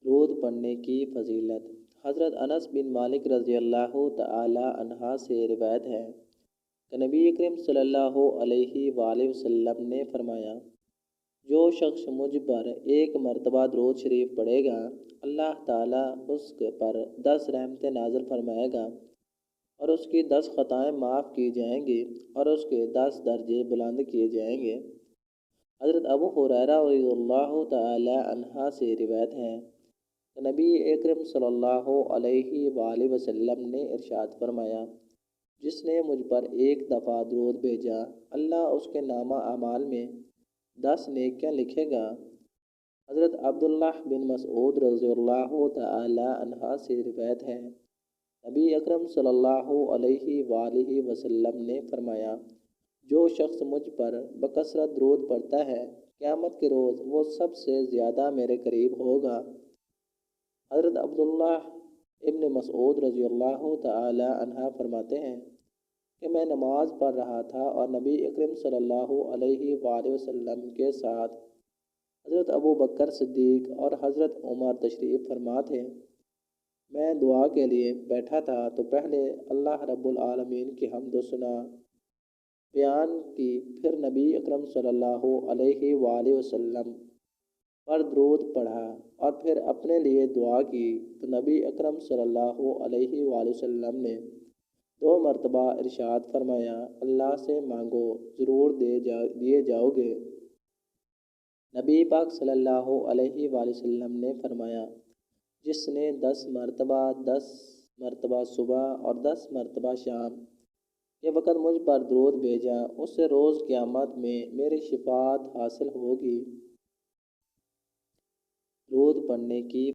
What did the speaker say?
درود پڑھنے کی فضیلت۔ حضرت انس بن مالک رضی اللہ تعالی عنہ سے روایت ہے کہ نبی کریم صلی اللہ علیہ وآلہ وسلم نے فرمایا، جو شخص مجھ پر ایک مرتبہ درود شریف پڑھے گا، اللہ تعالیٰ اس پر 10 رحمتیں نازل فرمائے گا اور اس کی 10 خطائیں معاف کی جائیں گی اور اس کے 10 درجے بلند کیے جائیں گے۔ حضرت ابو ہریرہ رضی اللہ تعالی عنہ سے روایت ہے کہ نبی اکرم صلی اللہ علیہ وآلہ وسلم نے ارشاد فرمایا، جس نے مجھ پر ایک دفعہ درود بھیجا، اللہ اس کے نامہ اعمال میں 10 نیکیاں لکھے گا۔ حضرت عبداللہ بن مسعود رضی اللہ تعالی عنہ سے روایت ہے، نبی اکرم صلی اللہ علیہ وآلہ وسلم نے فرمایا، جو شخص مجھ پر بکثرت درود پڑھتا ہے، قیامت کے روز وہ سب سے زیادہ میرے قریب ہوگا۔ حضرت عبداللہ ابن مسعود رضی اللہ تعالی عنہ فرماتے ہیں کہ میں نماز پڑھ رہا تھا اور نبی اکرم صلی اللہ علیہ وآلہ وسلم کے ساتھ حضرت ابو بکر صدیق اور حضرت عمر تشریف فرما تھے۔ میں دعا کے لیے بیٹھا تھا تو پہلے اللہ رب العالمین کی حمد و ثنا بیان کی، پھر نبی اکرم صلی اللہ علیہ وآلہ وسلم پر درود پڑھا اور پھر اپنے لیے دعا کی تو نبی اکرم صلی اللہ علیہ وآلہ وسلم نے 2 مرتبہ ارشاد فرمایا، اللہ سے مانگو ضرور دیے جاؤ گے۔ نبی پاک صلی اللہ علیہ وآلہ وسلم نے فرمایا، جس نے 10 مرتبہ صبح اور 10 مرتبہ شام کے وقت مجھ پر درود بھیجا، اسے روز قیامت میں میری شفاعت حاصل ہوگی۔ درود پڑھنے کی